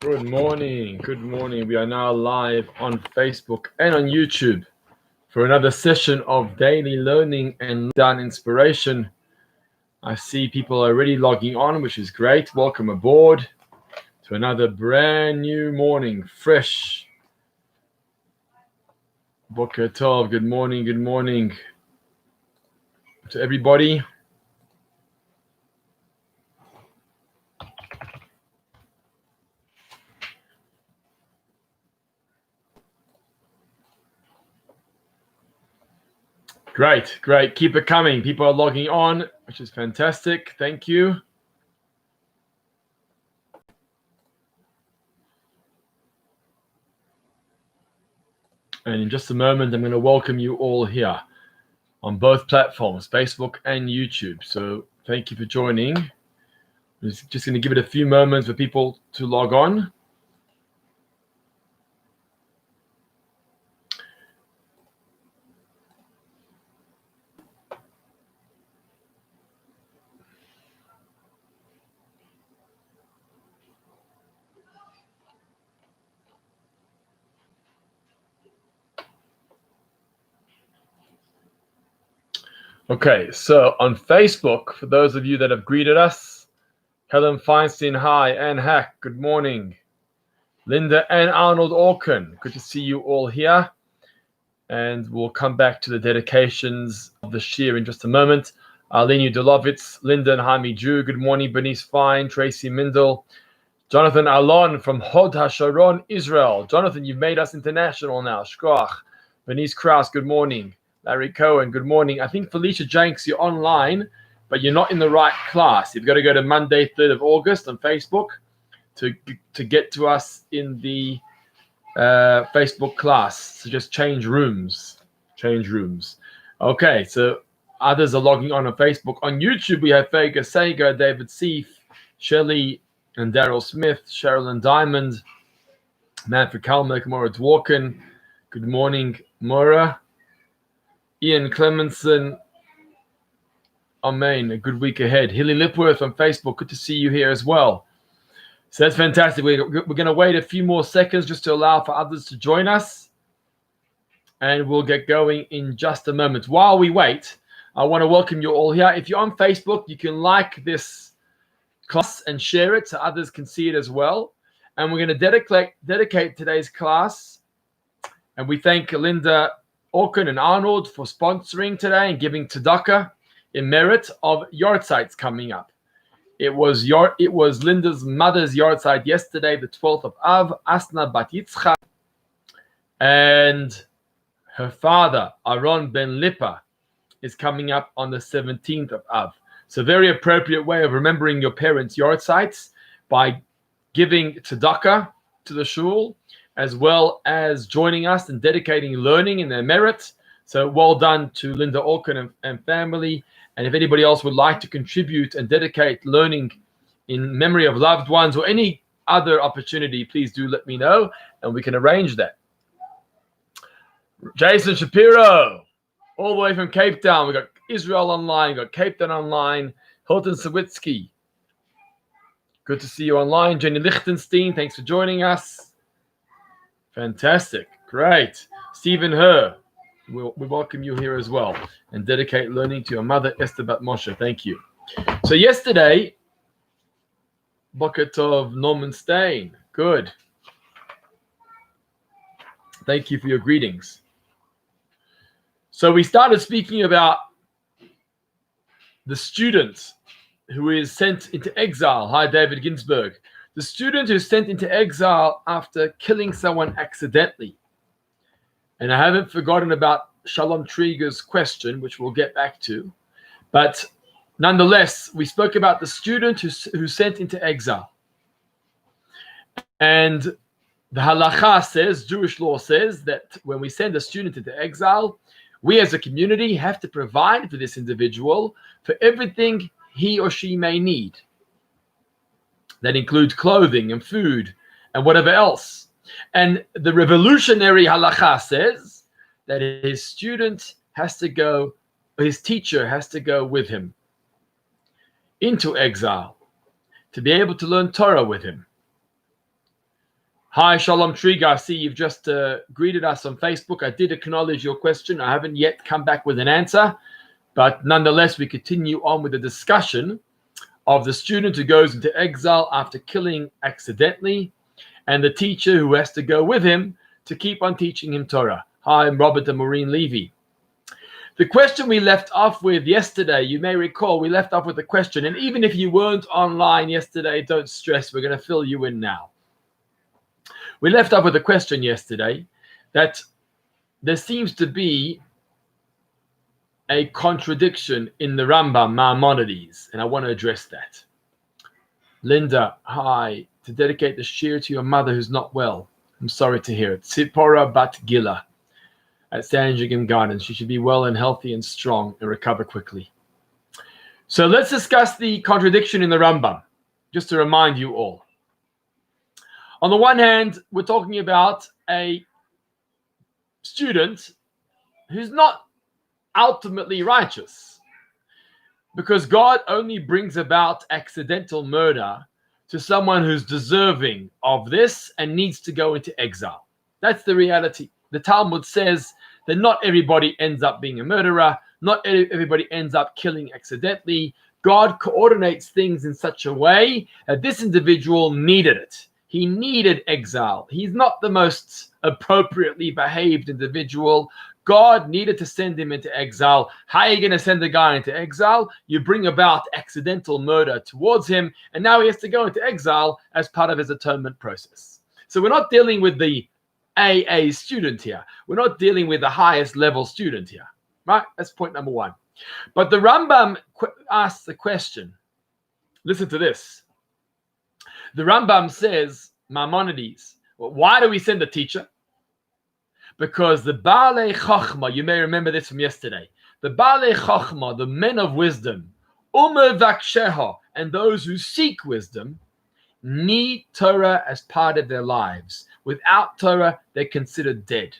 Good morning. Good morning. We are now live on Facebook and on YouTube for another session of daily learning and down inspiration. I see people already logging on, which is great. Welcome aboard to another brand new morning, fresh. Boker Tov. Good morning. Good morning to everybody. Great, great. Keep it coming. People are logging on, which is fantastic. Thank you. And in just a moment, I'm going to welcome you all here on both platforms, Facebook and YouTube. So thank you for joining. I'm just going to give it a few moments for people to log on. Okay, so on Facebook, for those of you that have greeted us, Helen Feinstein, hi, Anne Hack, good morning. Linda and Arnold Orkin, good to see you all here. And we'll come back to the dedications of the Shir in just a moment. Arlene Udolovitz, Linda and Hami Drew, good morning. Bernice Fine, Tracy Mindel, Jonathan Alon from Hod HaSharon, Israel. Jonathan, you've made us international now. Shkoach. Bernice Krause, good morning. Larry Cohen, good morning. I think Felicia Jenks, you're online, but you're not in the right class. You've got to go to Monday, 3rd of August on Facebook to get to us in the Facebook class. So just change rooms. Change rooms. Okay, so others are logging on Facebook. On YouTube, we have Vega Sager, David Seif, Shelley and Daryl Smith, Cheryl and Diamond, Manfred Kalmek, Maura Dworkin. Good morning, Maura. Ian Clemenson. Amen. A good week ahead. Hilly Lipworth on Facebook. Good to see you here as well. So that's fantastic. We're going to wait a few more seconds just to allow for others to join us. And we'll get going in just a moment. While we wait, I want to welcome you all here. If you're on Facebook, you can like this class and share it so others can see it as well. And we're going to dedicate today's class. And we thank Linda Orkin and Arnold for sponsoring today and giving tzedakah in merit of Yortzites coming up. It was Linda's mother's Yortzeit yesterday, the 12th of Av, Asna Bat Yitzchak, and her father, Aaron Ben Lipa, is coming up on the 17th of Av. So very appropriate way of remembering your parents' Yortzites by giving tzedakah to the shul, as well as joining us and dedicating learning in their merit. So well done to Linda Orkin and family. And if anybody else would like to contribute and dedicate learning in memory of loved ones or any other opportunity, please do let me know and we can arrange that. Jason Shapiro, all the way from Cape Town. We got Israel online, we got Cape Town online, Hilton Sawitsky. Good to see you online. Jenny Lichtenstein, thanks for joining us. Fantastic. Great. Stephen Herr, we welcome you here as well and dedicate learning to your mother, Esther Bat Moshe. Thank you. So yesterday, Boker Tov Norman Stein. Good. Thank you for your greetings. So we started speaking about the student who is sent into exile. Hi, David Ginsburg. The student who's sent into exile after killing someone accidentally. And I haven't forgotten about Shalom Trieger's question, which we'll get back to. But nonetheless, we spoke about the student who's sent into exile. And the halacha says, Jewish law says, that when we send a student into exile, we as a community have to provide for this individual for everything he or she may need. That includes clothing and food and whatever else. And the revolutionary halacha says that his student has to go, his teacher has to go with him into exile to be able to learn Torah with him. Hi, Shalom Triga. I see you've just greeted us on Facebook. I did acknowledge your question. I haven't yet come back with an answer, but nonetheless, we continue on with the discussion of the student who goes into exile after killing accidentally, and the teacher who has to go with him to keep on teaching him Torah. Hi, I'm Robert and Maureen Levy. The question we left off with yesterday, you may recall, we left off with a question, and even if you weren't online yesterday, don't stress, we're going to fill you in now. We left off with a question yesterday that there seems to be a contradiction in the Rambam Maimonides, and I want to address that. Linda, hi. To dedicate the shir to your mother who's not well. I'm sorry to hear it. Tzipora Bat Gila at Sandringham Gardens. She should be well and healthy and strong and recover quickly. So let's discuss the contradiction in the Rambam, just to remind you all. On the one hand, we're talking about a student who's not ultimately righteous, because God only brings about accidental murder to someone who's deserving of this and needs to go into exile. That's the reality. The Talmud says that not everybody ends up being a murderer, not everybody ends up killing accidentally. God coordinates things in such a way that this individual needed it. He needed exile. He's not the most appropriately behaved individual. God needed to send him into exile. How are you going to send a guy into exile? You bring about accidental murder towards him, and now he has to go into exile as part of his atonement process. So we're not dealing with the AA student here. We're not dealing with the highest level student here, right? That's point number one. But the Rambam asks the question. Listen to this. The Rambam says, Maimonides, well, why do we send a teacher? Because the Baalei Chachma, you may remember this from yesterday, the Baalei Chachma, the men of wisdom, Umevaksheha, and those who seek wisdom, need Torah as part of their lives. Without Torah, they're considered dead.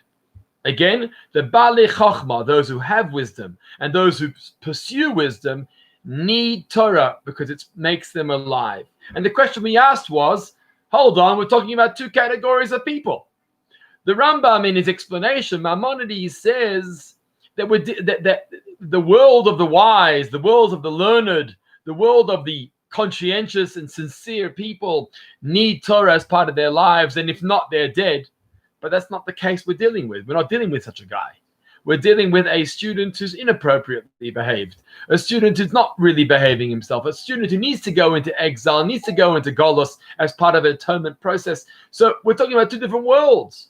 Again, the Baalei Chachma, those who have wisdom, and those who pursue wisdom, need Torah because it makes them alive. And the question we asked was, hold on, we're talking about two categories of people. The Rambam, in his explanation, Maimonides says that, that the world of the wise, the world of the learned, the world of the conscientious and sincere people need Torah as part of their lives, and if not, they're dead. But that's not the case we're dealing with. We're not dealing with such a guy. We're dealing with a student who's inappropriately behaved, a student who's not really behaving himself, a student who needs to go into exile, needs to go into Golus as part of an atonement process. So we're talking about two different worlds.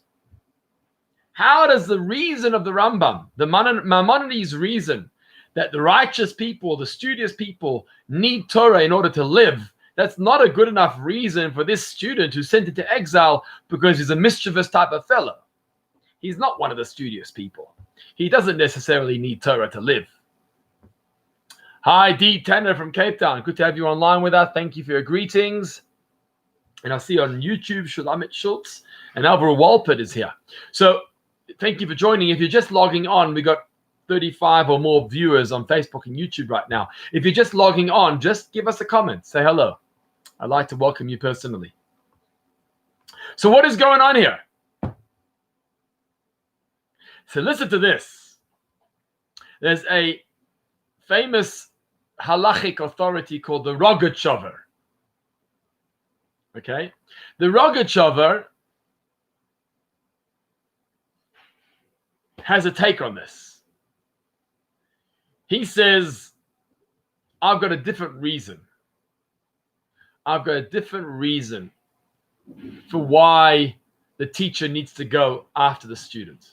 How does the reason of the Rambam, the Maimonides' reason that the righteous people, the studious people need Torah in order to live, that's not a good enough reason for this student who's sent into exile because he's a mischievous type of fellow. He's not one of the studious people. He doesn't necessarily need Torah to live. Hi, D. Tanner from Cape Town. Good to have you online with us. Thank you for your greetings. And I see on YouTube, Shulamit Schultz and Alvaro Walpert is here. So thank you for joining. If you're just logging on, we got 35 or more viewers on Facebook and YouTube right now. If you're just logging on, just give us a comment. Say hello. I'd like to welcome you personally. So what is going on here? So listen to this. There's a famous halachic authority called the Rogachover. Okay? The Rogachover has a take on this. He says, I've got a different reason. I've got a different reason for why the teacher needs to go after the student.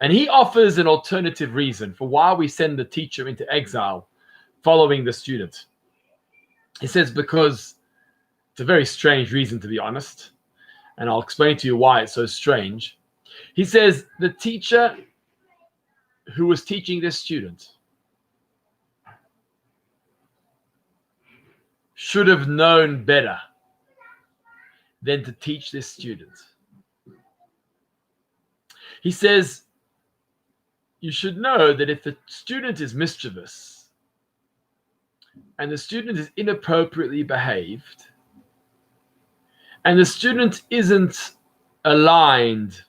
And he offers an alternative reason for why we send the teacher into exile following the student. He says, because it's a very strange reason, to be honest. And I'll explain to you why it's so strange. He says the teacher who was teaching this student should have known better than to teach this student. He says, you should know that if the student is mischievous and the student is inappropriately behaved and the student isn't aligned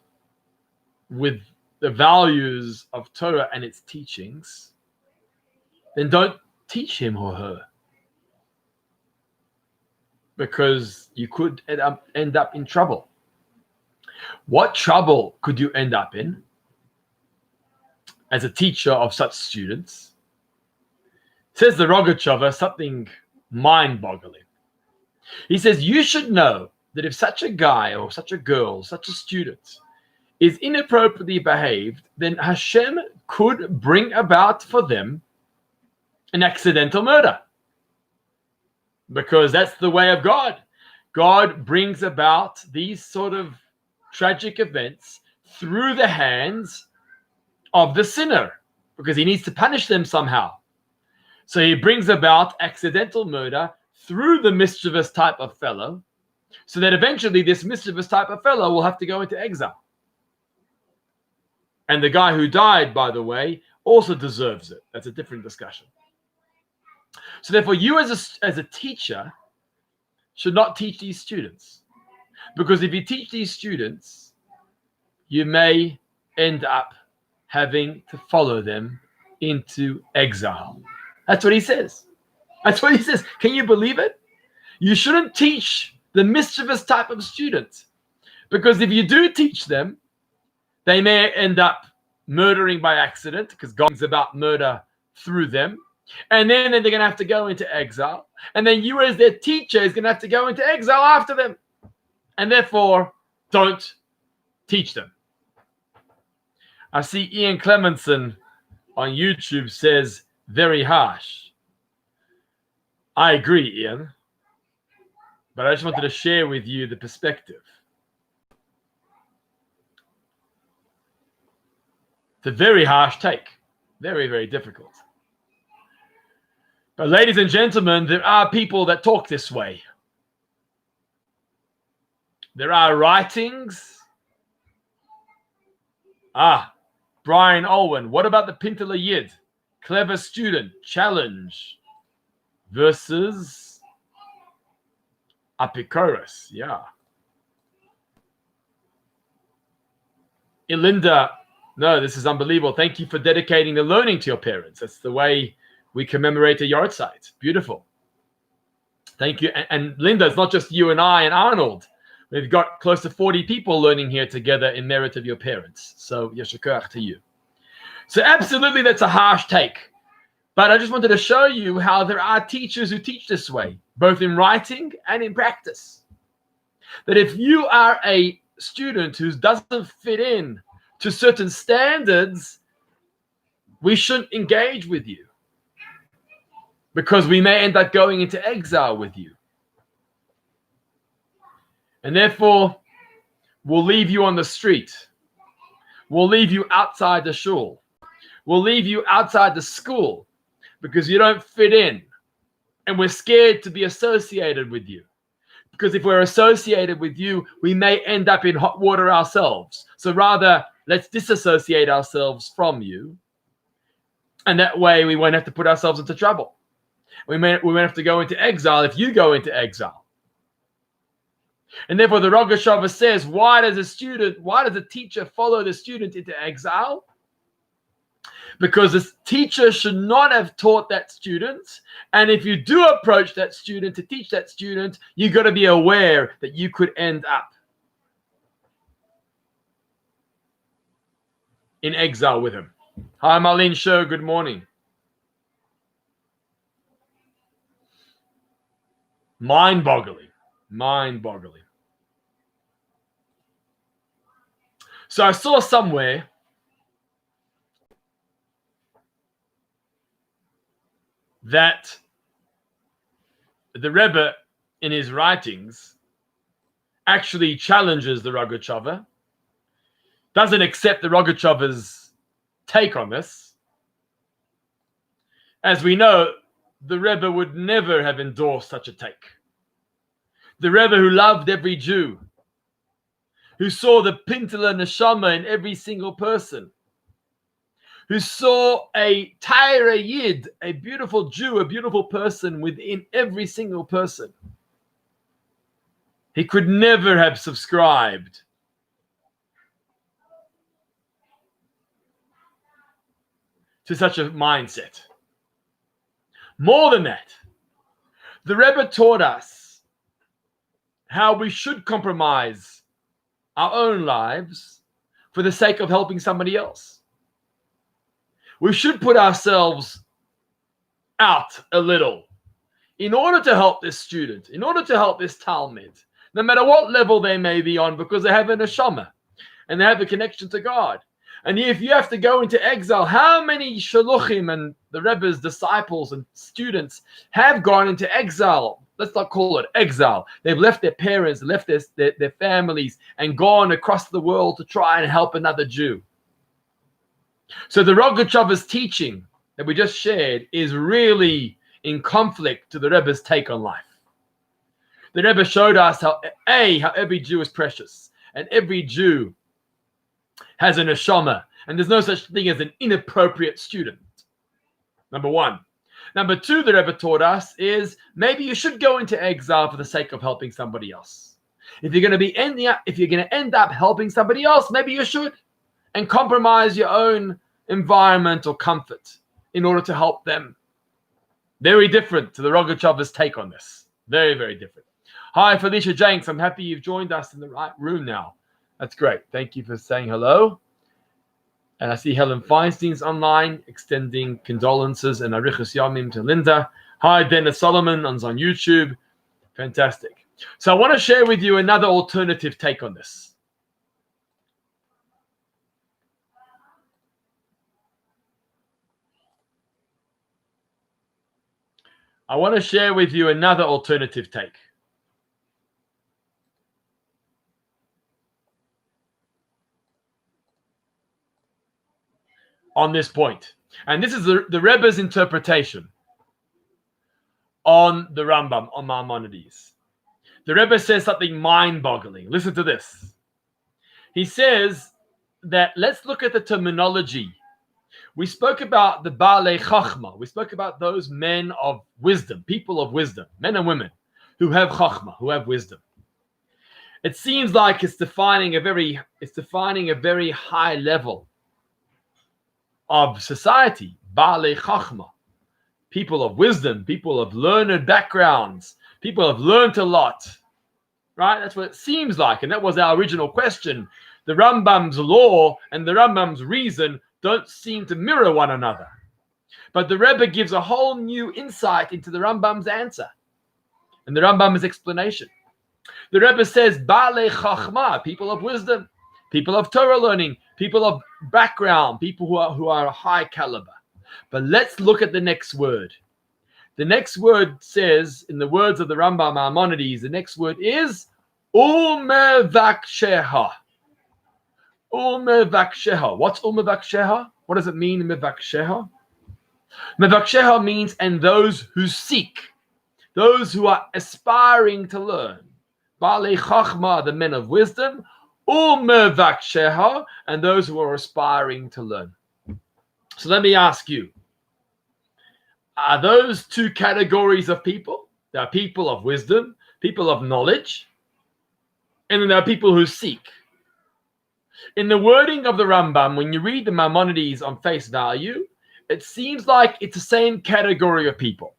with the values of Torah and its teachings, then don't teach him or her, because you could end up in trouble. What trouble could you end up in as a teacher of such students? Says the Rogachover something mind-boggling. He says, you should know that if such a guy or such a girl, such a student is inappropriately behaved, then Hashem could bring about for them an accidental murder. Because that's the way of God. God brings about these sort of tragic events through the hands of the sinner, because he needs to punish them somehow. So he brings about accidental murder through the mischievous type of fellow, so that eventually this mischievous type of fellow will have to go into exile. And the guy who died, by the way, also deserves it. That's a different discussion. So therefore, you as a teacher should not teach these students. Because if you teach these students, you may end up having to follow them into exile. That's what he says. That's what he says. Can you believe it? You shouldn't teach the mischievous type of student. Because if you do teach them, they may end up murdering by accident, because God's about murder through them. And then they're going to have to go into exile. And then you as their teacher is going to have to go into exile after them. And therefore, don't teach them. I see Ian Clemenson on YouTube says, very harsh. I agree, Ian. But I just wanted to share with you the perspective. It's a very harsh take. Very, very difficult. But ladies and gentlemen, there are people that talk this way. There are writings. Brian Olwen. What about the Pintele Yid? Clever student. Challenge. Versus Apicorus. Yeah. Elinda. No, this is unbelievable. Thank you for dedicating the learning to your parents. That's the way we commemorate a yard site. Beautiful. Thank you. And Linda, it's not just you and I and Arnold. We've got close to 40 people learning here together in merit of your parents. So, yeshakach to you. So, absolutely, that's a harsh take. But I just wanted to show you how there are teachers who teach this way, both in writing and in practice. That if you are a student who doesn't fit in to certain standards, we shouldn't engage with you, because we may end up going into exile with you. And therefore, we'll leave you on the street. We'll leave you outside the shul. We'll leave you outside the school because you don't fit in. And we're scared to be associated with you. Because if we're associated with you, we may end up in hot water ourselves. So rather, let's disassociate ourselves from you. And that way, we won't have to put ourselves into trouble. We won't have to go into exile if you go into exile. And therefore, the Rogachover says, why does a teacher follow the student into exile? Because the teacher should not have taught that student. And if you do approach that student to teach that student, you've got to be aware that you could end up in exile with him. Hi, Marlene Show. Good morning. Mind-boggling. Mind-boggling. So I saw somewhere that the Rebbe in his writings actually challenges the Rogachover, doesn't accept the Rogachover's take on this. As we know, the Rebbe would never have endorsed such a take. The Rebbe who loved every Jew, who saw the Pintele Neshama in every single person, who saw a Taira Yid, a beautiful Jew, a beautiful person within every single person. He could never have subscribed to such a mindset. More than that, the Rebbe taught us how we should compromise our own lives for the sake of helping somebody else. We should put ourselves out a little in order to help this student, in order to help this Talmud, no matter what level they may be on, because they have a neshama and they have a connection to God. And if you have to go into exile, how many shaluchim and the Rebbe's disciples and students have gone into exile? Let's not call it exile. They've left their parents, left their families, and gone across the world to try and help another Jew. So the Rogatchover's teaching that we just shared is really in conflict to the Rebbe's take on life. The Rebbe showed us how every Jew is precious, and every Jew has a neshama, and there's no such thing as an inappropriate student. Number one. Number two, the Rebbe taught us is maybe you should go into exile for the sake of helping somebody else. If you're going to end up helping somebody else, maybe you should, and compromise your own environmental comfort in order to help them. Very different to the Rogatchover's take on this. Very, very different. Hi, Felicia Jenks. I'm happy you've joined us in the right room now. That's great. Thank you for saying hello. And I see Helen Feinstein's online, extending condolences and arichas yamim to Linda. Hi, Dennis Solomon on YouTube. Fantastic. So I want to share with you another alternative take on this. I want to share with you another alternative take. On this point. And this is the Rebbe's interpretation on the Rambam, on Maimonides. The Rebbe says something mind-boggling. Listen to this. He says that let's look at the terminology. We spoke about the Baalei Chachma. We spoke about those men of wisdom, people of wisdom, men and women who have Chachma, who have wisdom. It seems like it's defining a very high level of society, Baalei Chachma, people of wisdom, people of learned backgrounds, people have learned a lot, right? That's what it seems like, and that was our original question. The Rambam's law and the Rambam's reason don't seem to mirror one another. But the Rebbe gives a whole new insight into the Rambam's answer and the Rambam's explanation. The Rebbe says, Baalei Chachma, people of wisdom, people of Torah learning, people of background, people who are high caliber. But let's look at the next word. The next word says, in the words of the Rambam Maimonides, the next word is umevaksheha. Umevaksheha. What's umevaksheha? What does it mean, mevaksheha? Mevaksheha means, and those who seek, those who are aspiring to learn. Baalei Chachma, the men of wisdom, umevaksheha, and those who are aspiring to learn. So let me ask you, are those two categories of people? There are people of wisdom, people of knowledge, and then there are people who seek. In the wording of the Rambam, when you read the Maimonides on face value, it seems like it's the same category of people.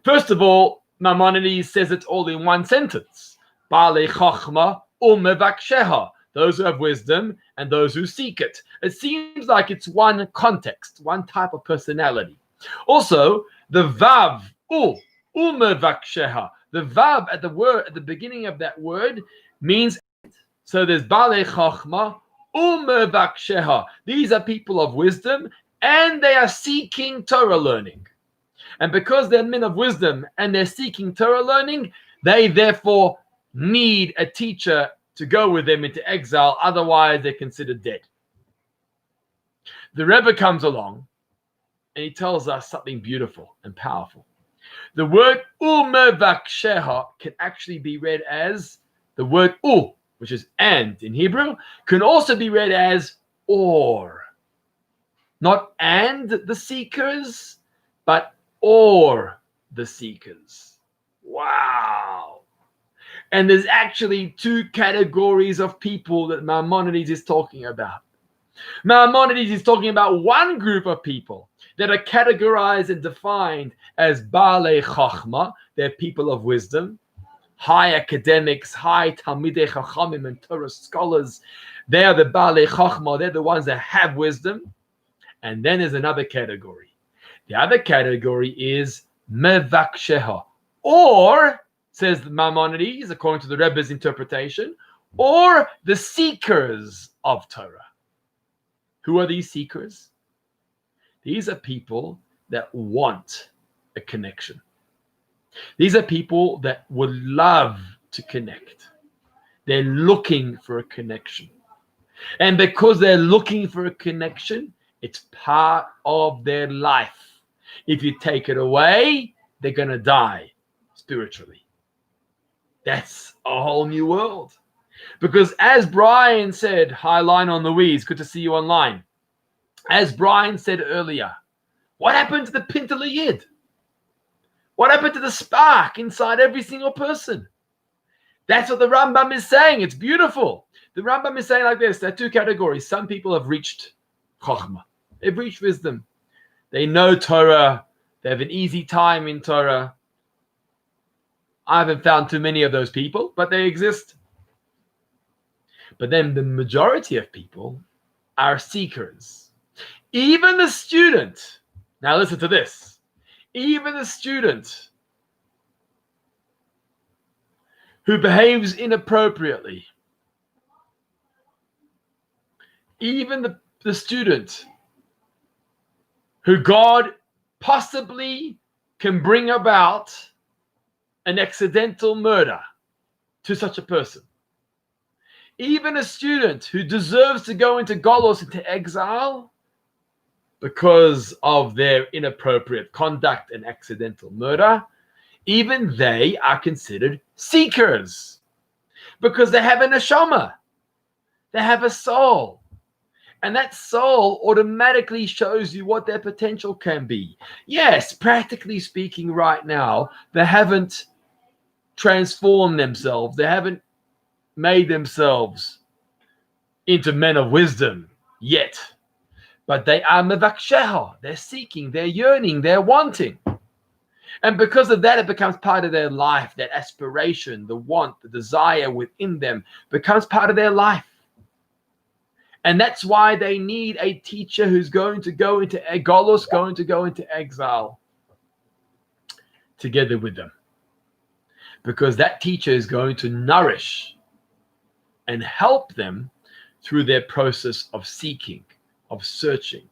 First of all, Maimonides says it's all in one sentence. Baalei Chachma umevaksheha, those who have wisdom and those who seek it. It seems like it's one context, one type of personality. Also, the Vav, umevaksheha, the Vav at the beginning of that word means. So there's Baalei Chachma, umevaksheha. These are people of wisdom, and they are seeking Torah learning. And because they're men of wisdom and they're seeking Torah learning, they therefore need a teacher to go with them into exile. Otherwise, they're considered dead. The Rebbe comes along and he tells us something beautiful and powerful. The word umevaksheha can actually be read as the word u, which is and in Hebrew, can also be read as or. Not and the seekers, but or the seekers. Wow. And there's actually two categories of people that Maimonides is talking about. Maimonides is talking about one group of people that are categorized and defined as Baalei Chachma, they're people of wisdom, high academics, high Talmidei Chachamim and Torah scholars. They are the Baalei Chachma, they're the ones that have wisdom. And then there's another category. The other category is Mevaksheha, or, says Maimonides, according to the Rebbe's interpretation, or the seekers of Torah. Who are these seekers? These are people that want a connection. These are people that would love to connect. They're looking for a connection. And because they're looking for a connection, it's part of their life. If you take it away, they're going to die spiritually. That's a whole new world. Because as Brian said, hi line on Louise, good to see you online. As Brian said earlier, what happened to the Pintel Yid? What happened to the spark inside every single person? That's what the Rambam is saying. It's beautiful. The Rambam is saying like this. There are two categories. Some people have reached Chokhmah. They've reached wisdom. They know Torah. They have an easy time in Torah. I haven't found too many of those people, but they exist. But then the majority of people are seekers. Even the student. Now listen to this. Even the student who behaves inappropriately, even the student who God possibly can bring about an accidental murder to such a person, even a student who deserves to go into Golos, into exile, because of their inappropriate conduct and accidental murder, even they are considered seekers because they have a neshama, they have a soul, and that soul automatically shows you what their potential can be. Yes, practically speaking, right now, they haven't transformed themselves, they haven't made themselves into men of wisdom yet. But they are mevaksheha. They're seeking, they're yearning, they're wanting. And because of that, it becomes part of their life. That aspiration, the want, the desire within them becomes part of their life. And that's why they need a teacher who's going to go into Golos, going to go into exile together with them. Because that teacher is going to nourish and help them through their process of seeking, of searching.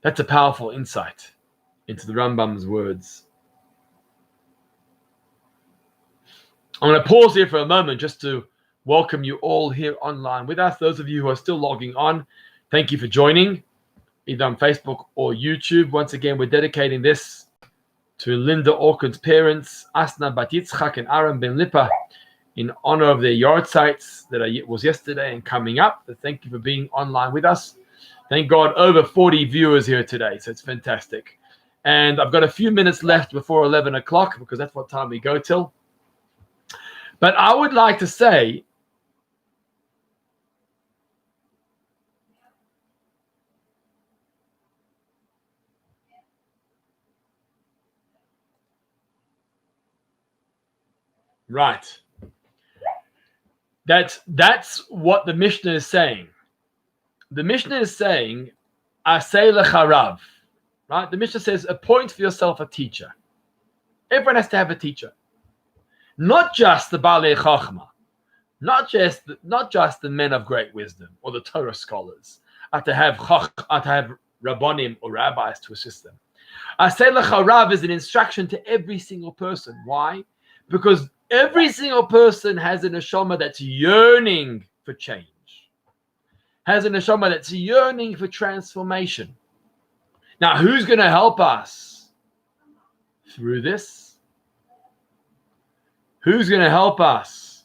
That's a powerful insight into the Rambam's words. I'm going to pause here for a moment just to welcome you all here online with us. Those of you who are still logging on, thank you for joining, either on Facebook or YouTube. Once again, we're dedicating this to Linda Orkun's parents, Asna Bat Yitzchak and Aaron Ben Lipa, in honor of their yard sites that was yesterday and coming up. So thank you for being online with us. Thank God, over 40 viewers here today, so it's fantastic. And I've got a few minutes left before 11 o'clock because that's what time we go till. But I would like to say, right, that's what the Mishnah is saying. The Mishnah is saying, Asay lecharav, right? The Mishnah says, appoint for yourself a teacher. Everyone has to have a teacher. Not just the Baalei Chachma, not just the men of great wisdom or the Torah scholars, to have rabbonim or rabbis to assist them. Asay lecharav is an instruction to every single person. Why? Because every single person has a neshama that's yearning for change, has a neshama that's yearning for transformation. Now, who's going to help us through this? Who's going to help us?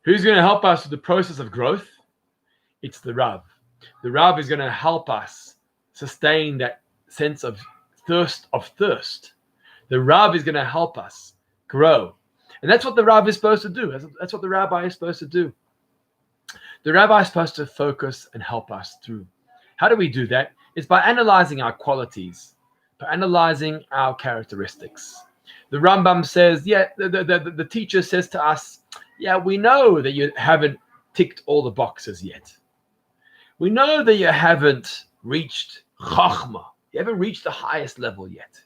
Who's going to help us with the process of growth? It's the Rav. The Rav is going to help us sustain that sense of thirst. The Rav is going to help us grow. And that's what the Rav is supposed to do. That's what the rabbi is supposed to do. The rabbi is supposed to focus and help us through. How do we do that? It's by analyzing our qualities, by analyzing our characteristics. The Rambam says, the teacher says to us, we know that you haven't ticked all the boxes yet. We know that you haven't reached Chachma. You haven't reached the highest level yet.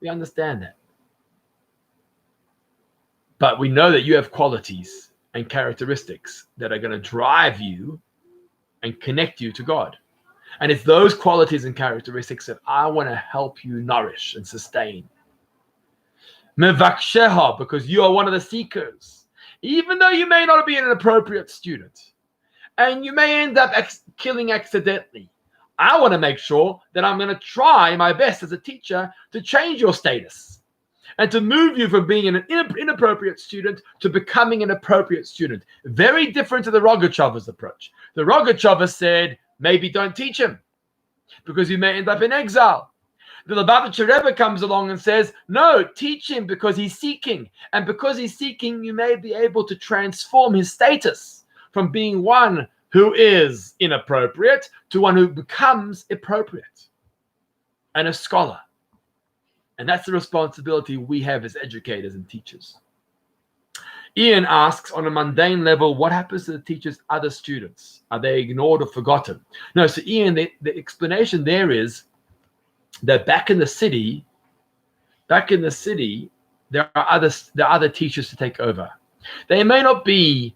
We understand that. But we know that you have qualities and characteristics that are going to drive you and connect you to God. And it's those qualities and characteristics that I want to help you nourish and sustain. Mevaksheha, because you are one of the seekers. Even though you may not be an appropriate student, and you may end up killing accidentally, I want to make sure that I'm going to try my best as a teacher to change your status and to move you from being an inappropriate student to becoming an appropriate student. Very different to the Rogachover's approach. The Rogachover said, maybe don't teach him because you may end up in exile. The Lubavitcher Rebbe comes along and says, no, teach him because he's seeking. And because he's seeking, you may be able to transform his status from being one who is inappropriate to one who becomes appropriate and a scholar. And that's the responsibility we have as educators and teachers. Ian asks, on a mundane level, what happens to the teacher's other students? Are they ignored or forgotten? No, so Ian, the explanation there is that back in the city, there are other teachers to take over. They may not be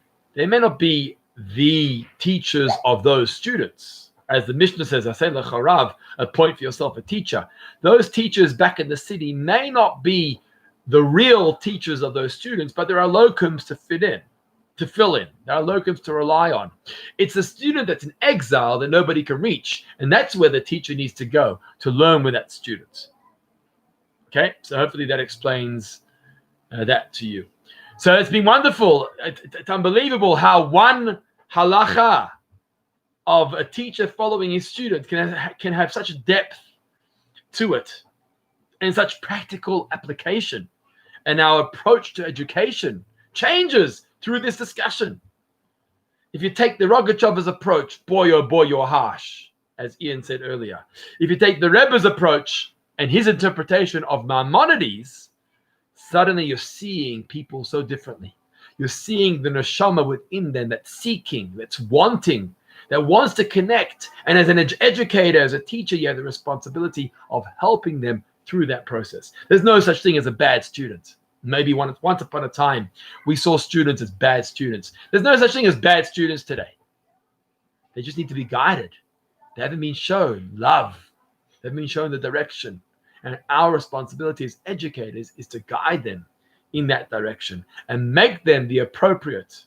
the teachers of those students. As the Mishnah says, "Aseh lecha rav," appoint for yourself a teacher. Those teachers back in the city may not be the real teachers of those students, but there are locums to fill in. There are locums to rely on. It's a student that's in exile that nobody can reach, and that's where the teacher needs to go to learn with that student. Okay, so hopefully that explains that to you. So it's been wonderful. It's unbelievable how one halacha of a teacher following his student can have such depth to it and such practical application. And our approach to education changes through this discussion. If you take the Rogachover's approach, boy, oh boy, you're harsh, as Ian said earlier. If you take the Rebbe's approach and his interpretation of Maimonides, suddenly you're seeing people so differently. You're seeing the neshama within them that's seeking, that's wanting, that wants to connect. And as an educator, as a teacher, you have the responsibility of helping them through that process. There's no such thing as a bad student. Maybe once upon a time, we saw students as bad students. There's no such thing as bad students today. They just need to be guided. They haven't been shown love. They've been shown the direction. And our responsibility as educators is to guide them in that direction and make them the appropriate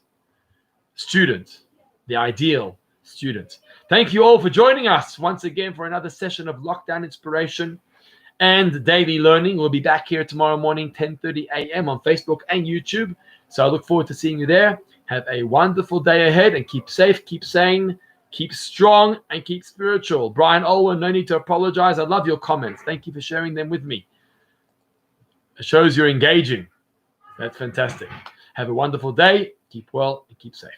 student, the ideal student. Thank you all for joining us once again for another session of Lockdown Inspiration and Daily Learning. We'll be back here tomorrow morning, 10:30 a.m. on Facebook and YouTube. So I look forward to seeing you there. Have a wonderful day ahead and keep safe, keep sane, keep strong, and keep spiritual. Brian Olwen, no need to apologize. I love your comments. Thank you for sharing them with me. It shows you're engaging. That's fantastic. Have a wonderful day. Keep well and keep safe.